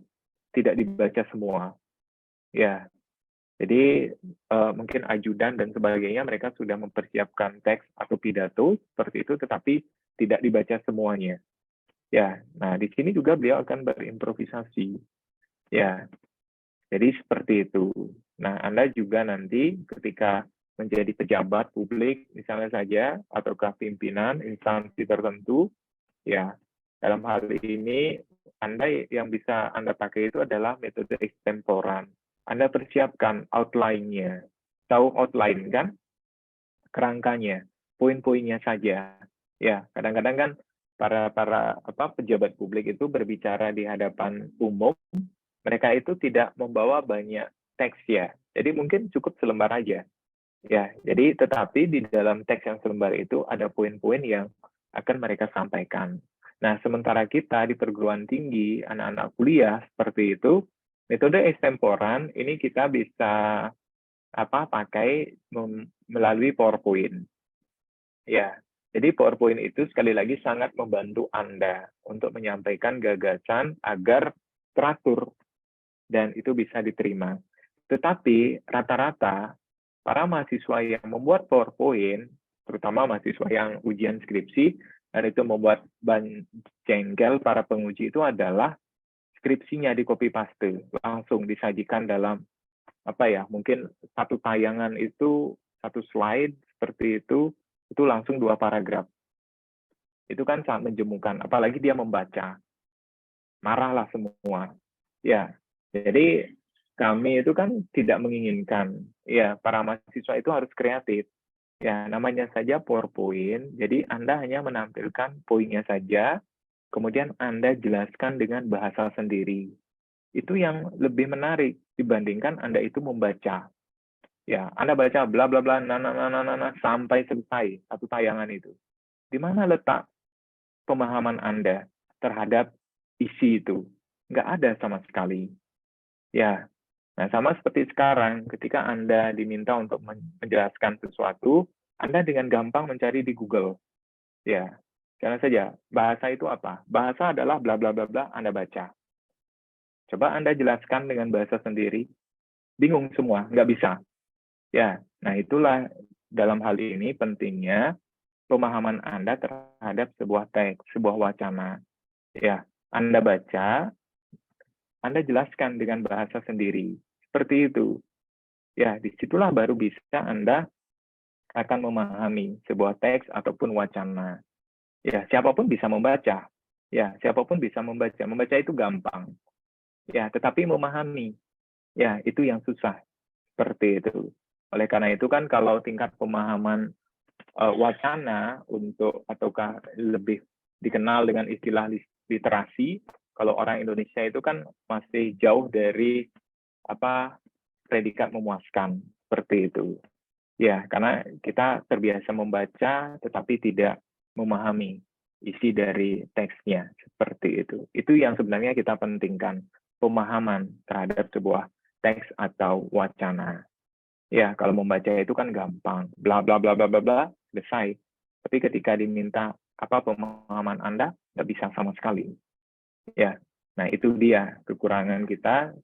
Speaker 1: tidak dibaca semua. Ya, jadi mungkin ajudan dan sebagainya mereka sudah mempersiapkan teks atau pidato seperti itu, tetapi tidak dibaca semuanya. Ya, nah di sini juga beliau akan berimprovisasi. Ya, jadi seperti itu. Nah, Anda juga nanti ketika menjadi pejabat publik, misalnya saja, ataukah pimpinan instansi tertentu, ya, dalam hal ini Anda yang bisa Anda pakai itu adalah metode extemporan. Anda persiapkan outline-nya. Tahu outline kan? Kerangkanya, poin-poinnya saja. Ya, kadang-kadang kan para pejabat publik itu berbicara di hadapan umum, mereka itu tidak membawa banyak teks ya. Jadi mungkin cukup selembar aja. Ya, jadi tetapi di dalam teks yang selembar itu ada poin-poin yang akan mereka sampaikan. Nah, sementara kita di perguruan tinggi, anak-anak kuliah seperti itu, metode extemporan ini kita bisa pakai melalui PowerPoint. Ya, jadi PowerPoint itu sekali lagi sangat membantu Anda untuk menyampaikan gagasan agar teratur dan itu bisa diterima. Tetapi rata-rata para mahasiswa yang membuat PowerPoint, terutama mahasiswa yang ujian skripsi, dan itu membuat ban jengkel para penguji itu adalah skripsinya di copy paste, langsung disajikan dalam mungkin satu tayangan itu, satu slide seperti itu langsung 2 paragraf. Itu kan sangat menjemukan, apalagi dia membaca. Marahlah semua. Ya, jadi kami itu kan tidak menginginkan, ya, para mahasiswa itu harus kreatif. Ya, namanya saja PowerPoint, jadi Anda hanya menampilkan poinnya saja, kemudian Anda jelaskan dengan bahasa sendiri. Itu yang lebih menarik dibandingkan Anda itu membaca. Ya, Anda baca bla bla bla sampai selesai satu tayangan itu. Di mana letak pemahaman Anda terhadap isi itu? Nggak ada sama sekali. Ya, nah sama seperti sekarang, ketika Anda diminta untuk menjelaskan sesuatu, Anda dengan gampang mencari di Google. Ya, karena saja, bahasa itu apa? Bahasa adalah bla bla bla bla, Anda baca. Coba Anda jelaskan dengan bahasa sendiri, bingung semua, nggak bisa. Ya, nah itulah dalam hal ini pentingnya pemahaman Anda terhadap sebuah teks, sebuah wacana. Ya, Anda baca, Anda jelaskan dengan bahasa sendiri. Seperti itu. Ya, disitulah baru bisa Anda akan memahami sebuah teks ataupun wacana. Ya, siapapun bisa membaca. Ya, siapapun bisa membaca. Membaca itu gampang. Ya, tetapi memahami, ya itu yang susah. Seperti itu. Oleh karena itu kan kalau tingkat pemahaman wacana untuk ataukah lebih dikenal dengan istilah literasi, kalau orang Indonesia itu kan masih jauh dari predikat memuaskan, seperti itu. Ya, karena kita terbiasa membaca tetapi tidak memahami isi dari teksnya, seperti itu. Itu yang sebenarnya kita pentingkan, pemahaman terhadap sebuah teks atau wacana. Ya, kalau membaca itu kan gampang, bla bla bla bla bla bla, selesai. Tapi ketika diminta apa pemahaman Anda, nggak bisa sama sekali. Ya, nah itu dia kekurangan kita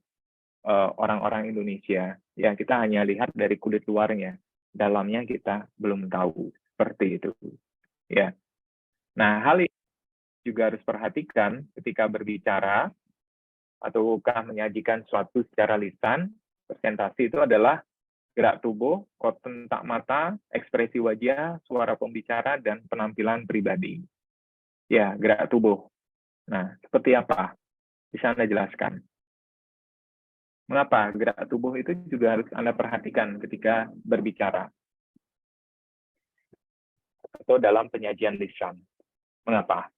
Speaker 1: orang-orang Indonesia. Ya, kita hanya lihat dari kulit luarnya, dalamnya kita belum tahu, seperti itu. Ya, nah hal ini juga harus perhatikan ketika berbicara ataukah menyajikan sesuatu secara lisan. Presentasi itu adalah gerak tubuh, kontak mata, ekspresi wajah, suara pembicara, dan penampilan pribadi. Ya, gerak tubuh. Nah, seperti apa? Bisa Anda jelaskan? Mengapa gerak tubuh itu juga harus Anda perhatikan ketika berbicara atau dalam penyajian lisan? Mengapa?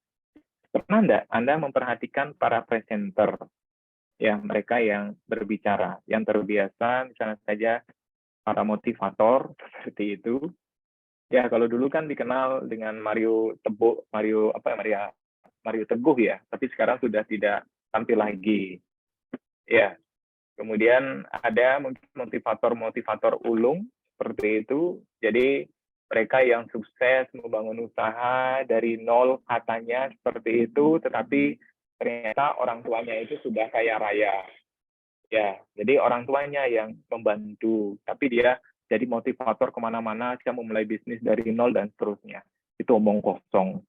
Speaker 1: Pernah enggak Anda memperhatikan para presenter, ya mereka yang berbicara, yang terbiasa, misalnya saja para motivator seperti itu. Ya, kalau dulu kan dikenal dengan Mario Teguh ya, tapi sekarang sudah tidak tampil lagi. Ya, kemudian ada mungkin motivator ulung seperti itu. Jadi mereka yang sukses membangun usaha dari nol katanya seperti itu, tetapi ternyata orang tuanya itu sudah kaya raya. Ya, jadi orang tuanya yang membantu, tapi dia jadi motivator kemana-mana, dia memulai bisnis dari nol dan seterusnya. Itu omong kosong.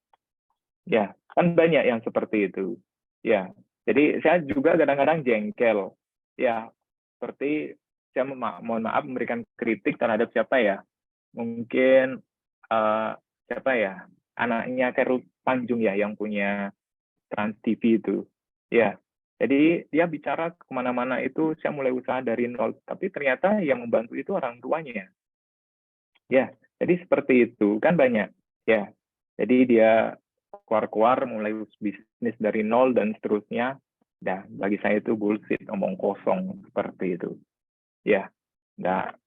Speaker 1: Ya, kan banyak yang seperti itu. Ya, jadi saya juga kadang-kadang jengkel. Ya, seperti saya mohon maaf memberikan kritik terhadap siapa ya? Mungkin siapa ya? Anaknya Khairul Tanjung ya, yang punya Trans TV itu. Ya, jadi dia bicara kemana-mana itu saya mulai usaha dari nol, tapi ternyata yang membantu itu orang tuanya. Ya, jadi seperti itu kan banyak. Ya, jadi dia keluar-keluar mulai bisnis dari nol dan seterusnya. Nah, bagi saya itu bullshit, omong kosong seperti itu. Ya,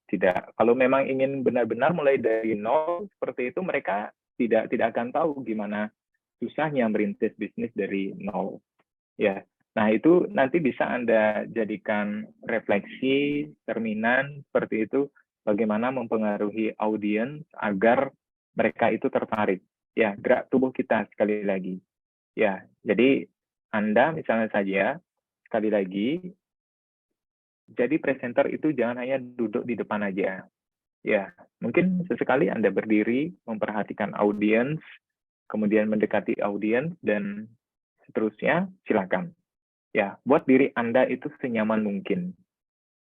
Speaker 1: tidak. Kalau memang ingin benar-benar mulai dari nol seperti itu, mereka tidak akan tahu gimana susahnya merintis bisnis dari nol. Ya, nah itu nanti bisa Anda jadikan refleksi, cerminan seperti itu, bagaimana mempengaruhi audiens agar mereka itu tertarik. Ya, gerak tubuh kita sekali lagi. Ya, jadi Anda misalnya saja, sekali lagi, jadi presenter itu jangan hanya duduk di depan aja. Ya, mungkin sesekali Anda berdiri, memperhatikan audiens, kemudian mendekati audiens, dan seterusnya, silakan. Ya, buat diri Anda itu senyaman mungkin.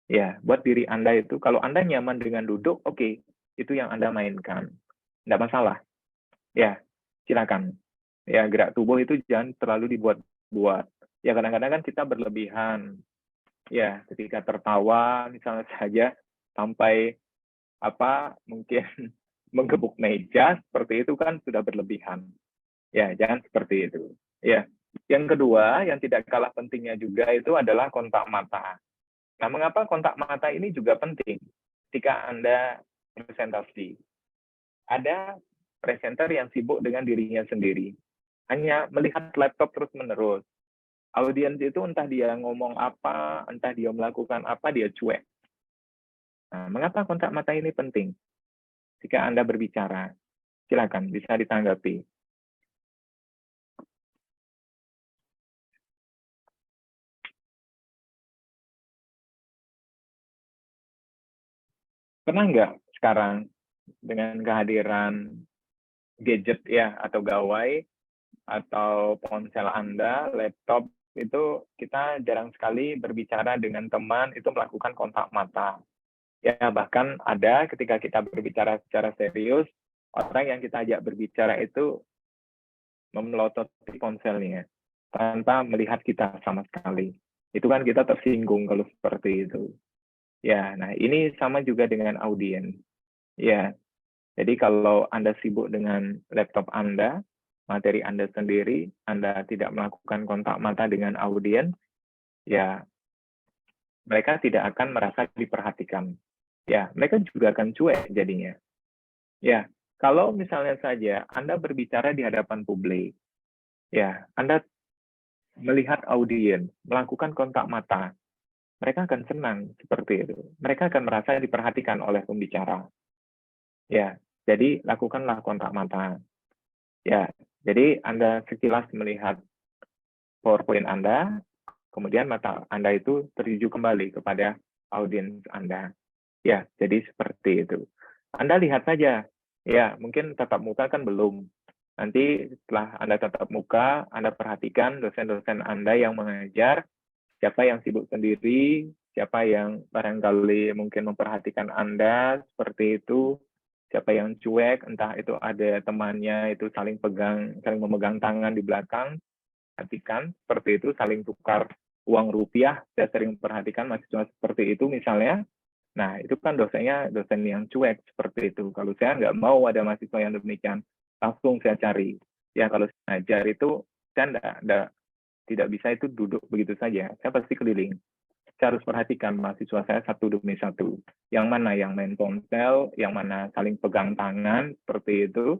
Speaker 1: Ya, buat diri Anda itu, kalau Anda nyaman dengan duduk, oke, itu yang Anda mainkan. Nggak masalah. Ya, silakan. Ya, gerak tubuh itu jangan terlalu dibuat-buat. Ya, kadang-kadang kan kita berlebihan. Ya, ketika tertawa, misalnya saja, sampai mungkin menggebuk meja, seperti itu kan sudah berlebihan. Ya, jangan seperti itu. Ya. Yang kedua, yang tidak kalah pentingnya juga itu adalah kontak mata. Nah, mengapa kontak mata ini juga penting ketika Anda presentasi? Ada presenter yang sibuk dengan dirinya sendiri, hanya melihat laptop terus-menerus. Audiens itu entah dia ngomong apa, entah dia melakukan apa, dia cuek. Nah, mengapa kontak mata ini penting? Jika Anda berbicara, silakan bisa ditanggapi. Pernah nggak sekarang dengan kehadiran gadget ya atau gawai atau ponsel Anda, laptop itu kita jarang sekali berbicara dengan teman itu melakukan kontak mata. Ya bahkan ada ketika kita berbicara secara serius, orang yang kita ajak berbicara itu memelototi ponselnya tanpa melihat kita sama sekali. Itu kan kita tersinggung kalau seperti itu. Ya, nah ini sama juga dengan audiens. Ya, jadi kalau Anda sibuk dengan laptop Anda, materi Anda sendiri, Anda tidak melakukan kontak mata dengan audiens, ya mereka tidak akan merasa diperhatikan. Ya, mereka juga akan cuek jadinya. Ya, kalau misalnya saja Anda berbicara di hadapan publik, ya, Anda melihat audiens, melakukan kontak mata, mereka akan senang seperti itu. Mereka akan merasa diperhatikan oleh pembicara. Ya, jadi lakukanlah kontak mata. Ya, jadi Anda sekilas melihat PowerPoint Anda, kemudian mata Anda itu tertuju kembali kepada audiens Anda. Ya, jadi seperti itu. Anda lihat saja, ya mungkin tatap muka kan belum. Nanti setelah Anda tatap muka, Anda perhatikan dosen-dosen Anda yang mengajar, siapa yang sibuk sendiri, siapa yang barangkali mungkin memperhatikan Anda, seperti itu. Siapa yang cuek, entah itu ada temannya itu saling memegang tangan di belakang, perhatikan, seperti itu, saling tukar uang rupiah, saya sering perhatikan mahasiswa seperti itu misalnya. Nah, itu kan dosennya dosen yang cuek seperti itu. Kalau saya nggak mau ada mahasiswa yang demikian, langsung saya cari. Ya, kalau saya ngajar itu, saya tidak bisa itu duduk begitu saja. Saya pasti keliling. Saya harus perhatikan mahasiswa saya satu demi satu. Yang mana yang main ponsel, yang mana saling pegang tangan, seperti itu.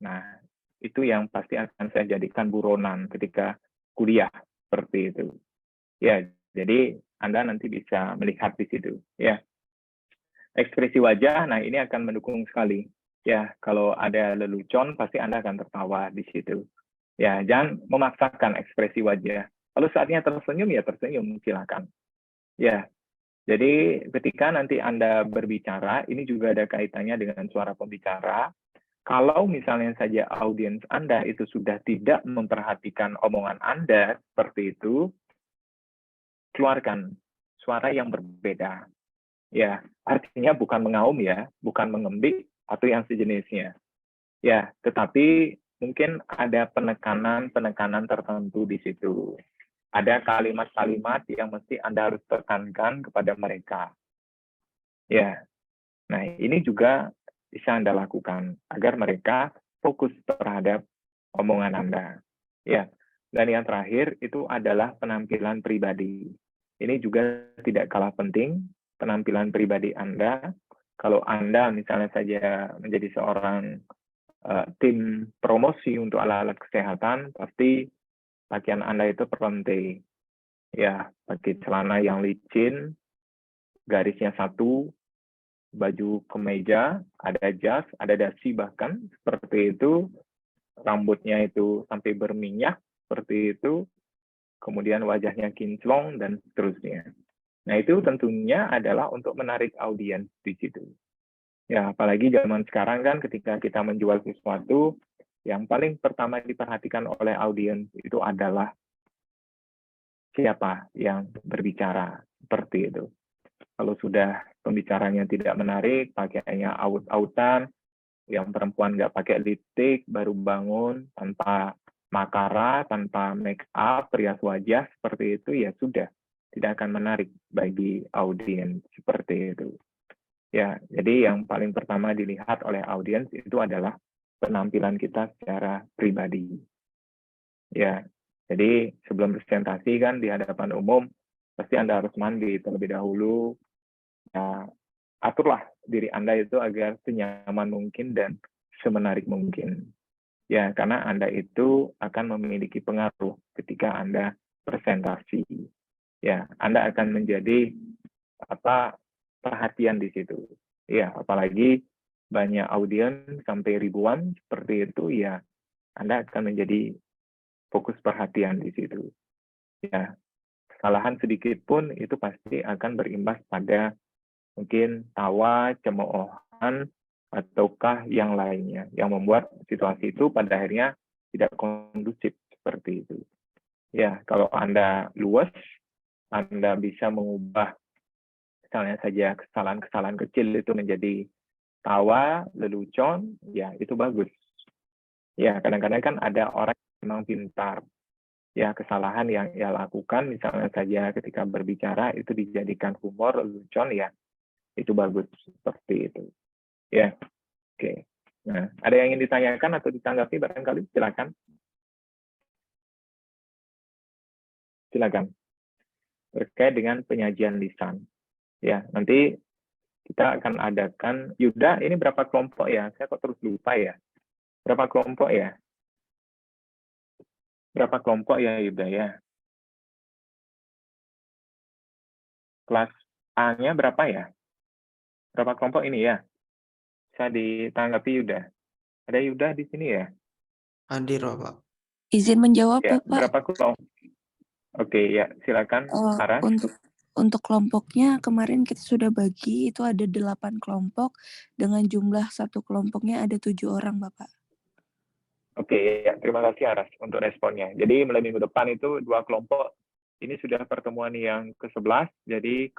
Speaker 1: Nah, itu yang pasti akan saya jadikan buronan ketika kuliah, seperti itu. Ya, jadi Anda nanti bisa melihat di situ. Ya, ekspresi wajah, nah ini akan mendukung sekali. Ya, kalau ada lelucon, pasti Anda akan tertawa di situ. Ya, jangan memaksakan ekspresi wajah. Kalau saatnya tersenyum, ya tersenyum, silakan. Ya, jadi ketika nanti Anda berbicara, ini juga ada kaitannya dengan suara pembicara. Kalau misalnya saja audiens Anda itu sudah tidak memperhatikan omongan Anda seperti itu, keluarkan suara yang berbeda. Ya, artinya bukan mengaum ya, bukan mengembik atau yang sejenisnya. Ya, tetapi mungkin ada penekanan tertentu di situ. Ada kalimat-kalimat yang mesti Anda harus tekankan kepada mereka. Ya, nah ini juga bisa Anda lakukan agar mereka fokus terhadap omongan Anda. Ya, dan yang terakhir itu adalah penampilan pribadi. Ini juga tidak kalah penting, penampilan pribadi Anda. Kalau Anda misalnya saja menjadi seorang tim promosi untuk alat-alat kesehatan, pasti pakaian Anda itu penting. Ya, pakai celana yang licin, garisnya satu, baju kemeja, ada jas, ada dasi bahkan, seperti itu. Rambutnya itu sampai berminyak, seperti itu. Kemudian wajahnya kinclong, dan seterusnya. Nah, itu tentunya adalah untuk menarik audiens di situ. Ya, apalagi zaman sekarang kan ketika kita menjual sesuatu, yang paling pertama diperhatikan oleh audiens itu adalah siapa yang berbicara, seperti itu. Kalau sudah pembicaranya tidak menarik, pakaiannya aut-autan, yang perempuan nggak pakai lipstick, baru bangun, tanpa makara, tanpa make up, perias wajah, seperti itu, ya sudah, tidak akan menarik bagi audiens, seperti itu. Ya, jadi yang paling pertama dilihat oleh audiens itu adalah penampilan kita secara pribadi. Ya, jadi sebelum presentasi kan di hadapan umum, pasti Anda harus mandi terlebih dahulu. Ya, aturlah diri Anda itu agar senyaman mungkin dan semenarik mungkin. Ya, karena Anda itu akan memiliki pengaruh ketika Anda presentasi. Ya, Anda akan menjadi perhatian di situ. Ya, apalagi banyak audiens sampai ribuan seperti itu, ya Anda akan menjadi fokus perhatian di situ. Ya, kesalahan sedikit pun itu pasti akan berimbas pada mungkin tawa, cemoohan, ataukah yang lainnya, yang membuat situasi itu pada akhirnya tidak kondusif seperti itu. Ya, kalau Anda luas, Anda bisa mengubah misalnya saja kesalahan-kesalahan kecil itu menjadi tawa, lelucon, ya itu bagus. Ya, kadang-kadang kan ada orang memang pintar. Ya, kesalahan yang ia lakukan, misalnya saja ketika berbicara itu dijadikan humor, lelucon, ya itu bagus seperti itu. Ya, oke. Nah, ada yang ingin ditanyakan atau ditanggapi barangkali? Silakan. Silakan. Terkait dengan penyajian lisan. Ya, nanti kita akan adakan, Yuda, ini berapa kelompok ya? Saya kok terus lupa ya. Berapa kelompok ya? Berapa kelompok ya, Yuda ya? Kelas A-nya berapa ya? Berapa kelompok ini ya? Bisa ditanggapi Yuda. Ada Yuda di sini ya?
Speaker 5: Hadir, Bapak.
Speaker 6: Izin menjawab,
Speaker 1: Ya,
Speaker 6: Bapak.
Speaker 1: berapa kelompok? Oke, ya silakan. Aras.
Speaker 6: Untuk kelompoknya kemarin kita sudah bagi, itu ada 8 kelompok dengan jumlah satu kelompoknya ada 7 orang, Bapak.
Speaker 1: Oke, ya, terima kasih Aras untuk responnya. Jadi mulai minggu depan itu 2 kelompok. Ini sudah pertemuan yang ke-11, jadi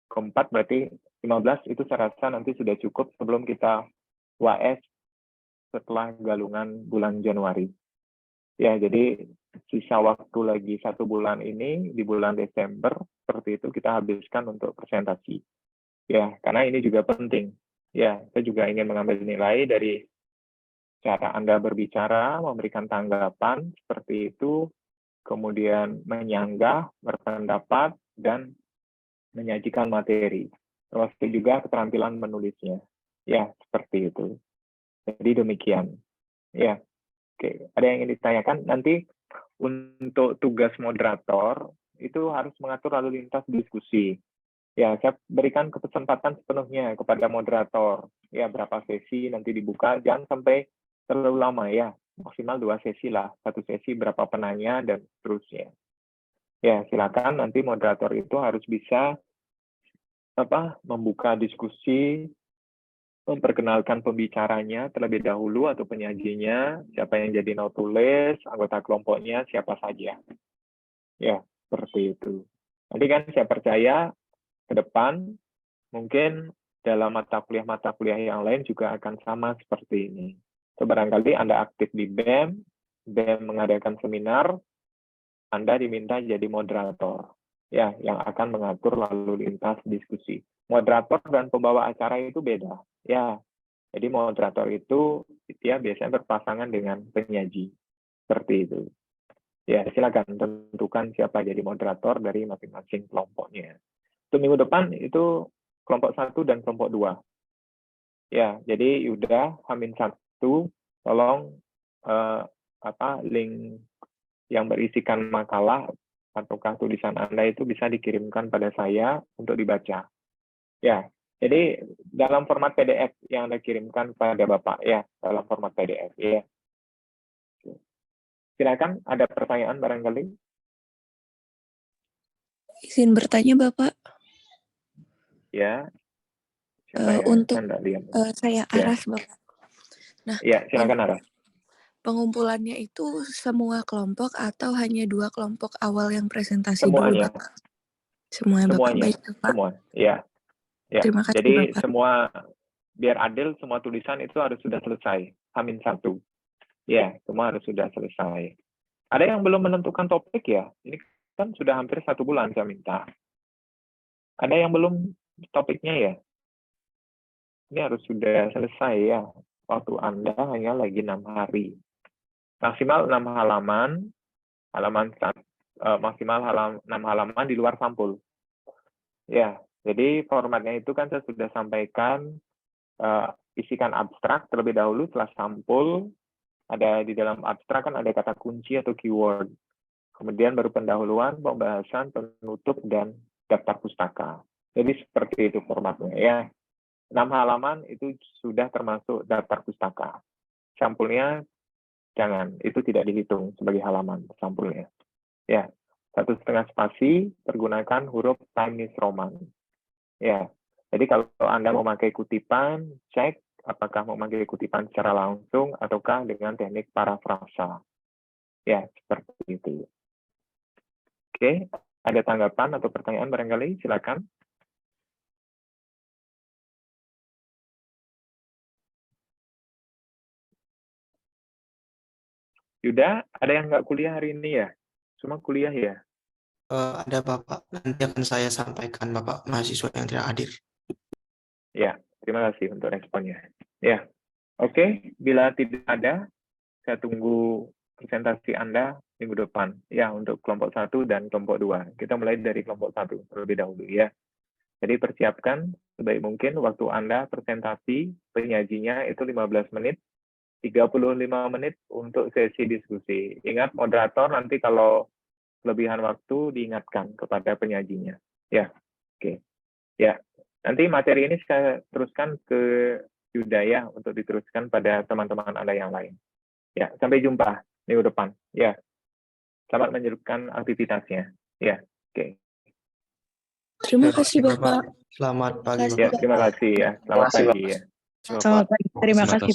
Speaker 1: keempat berarti 15 itu saya rasa nanti sudah cukup sebelum kita UAS setelah galungan bulan Januari. Ya, jadi sisa waktu lagi 1 bulan ini, di bulan Desember, seperti itu kita habiskan untuk presentasi. Ya, karena ini juga penting. Ya, saya juga ingin mengambil nilai dari cara Anda berbicara, memberikan tanggapan, seperti itu, kemudian menyanggah, berpendapat, dan menyajikan materi. Termasuk juga keterampilan menulisnya. Ya, seperti itu. Jadi demikian. Ya. Oke, ada yang ingin ditanyakan? Nanti untuk tugas moderator itu harus mengatur lalu lintas diskusi. Ya, saya berikan kesempatan sepenuhnya kepada moderator. Ya, berapa sesi nanti dibuka, jangan sampai terlalu lama ya. Maksimal 2 sesi lah, 1 sesi berapa penanya dan seterusnya. Ya, silakan nanti moderator itu harus bisa membuka diskusi, memperkenalkan pembicaranya terlebih dahulu atau penyajinya, siapa yang jadi notulis, anggota kelompoknya, siapa saja. Ya, seperti itu. Nanti kan saya percaya ke depan, mungkin dalam mata kuliah yang lain juga akan sama seperti ini. So, barangkali Anda aktif di BEM mengadakan seminar, Anda diminta jadi moderator. Ya, yang akan mengatur lalu lintas diskusi. Moderator dan pembawa acara itu beda. Ya, jadi moderator itu dia biasanya berpasangan dengan penyaji. Seperti itu. Ya, silakan tentukan siapa jadi moderator dari masing-masing kelompoknya. Untuk minggu depan itu kelompok 1 dan kelompok 2. Ya, jadi Yuda H-1 tolong link yang berisikan makalah ataukah tulisan Anda itu bisa dikirimkan pada saya untuk dibaca. Ya, jadi dalam format PDF yang Anda kirimkan pada Bapak, ya, dalam format PDF, ya. Silakan, ada pertanyaan barangkali?
Speaker 6: Izin bertanya, Bapak.
Speaker 1: Ya.
Speaker 6: Untuk saya Aras, ya. Bapak. Nah,
Speaker 1: ya, silakan Aras.
Speaker 6: Pengumpulannya itu semua kelompok atau hanya 2 kelompok awal yang presentasi
Speaker 1: semuanya.
Speaker 6: dulu, Bapak? Semuanya, Bapak. Baik, Bapak.
Speaker 1: Semua, ya. Ya.
Speaker 6: Terima kasih,
Speaker 1: jadi
Speaker 6: Bapak.
Speaker 1: Semua, biar adil, semua tulisan itu harus sudah selesai. H-1. Ya, semua harus sudah selesai. Ada yang belum menentukan topik ya? Ini kan sudah hampir 1 bulan saya minta. Ada yang belum topiknya ya? Ini harus sudah selesai ya. Waktu Anda hanya lagi 6 hari. Maksimal 6 halaman, maksimal 6 halaman di luar sampul. Ya, jadi formatnya itu kan saya sudah sampaikan, isikan abstrak terlebih dahulu setelah sampul. Ada di dalam abstrak kan ada kata kunci atau keyword. Kemudian baru pendahuluan, pembahasan, penutup, dan daftar pustaka. Jadi seperti itu formatnya ya. 6 halaman itu sudah termasuk daftar pustaka. Sampulnya jangan, itu tidak dihitung sebagai halaman sampulnya. Ya, 1,5 spasi, pergunakan huruf Chinese Roman. Ya, jadi kalau Anda memakai kutipan, cek apakah memakai kutipan secara langsung ataukah dengan teknik parafrasa. Ya, seperti itu. Oke, ada tanggapan atau pertanyaan barangkali? Silakan. Yuda, ada yang nggak kuliah hari ini ya? Semua kuliah ya?
Speaker 5: Ada Bapak, nanti akan saya sampaikan Bapak mahasiswa yang tidak hadir.
Speaker 1: Ya, terima kasih untuk responnya. Ya, oke. Bila tidak ada, saya tunggu presentasi Anda minggu depan. Ya, untuk kelompok 1 dan kelompok 2. Kita mulai dari kelompok 1 terlebih dahulu ya. Jadi persiapkan sebaik mungkin waktu Anda presentasi, penyajinya itu 15 menit, 35 menit untuk sesi diskusi. Ingat moderator nanti kalau kelebihan waktu diingatkan kepada penyajinya. Ya, oke. Ya, nanti materi ini saya teruskan ke Yuda ya, untuk diteruskan pada teman-teman Anda yang lain. Ya, sampai jumpa minggu depan. Ya, selamat melanjutkan aktivitasnya. Ya, oke.
Speaker 6: Terima kasih Bapak.
Speaker 5: Selamat pagi
Speaker 6: Terima
Speaker 5: Bapak.
Speaker 1: Ya, terima kasih ya. Selamat pagi ya.
Speaker 7: Selamat pagi. Terima kasih.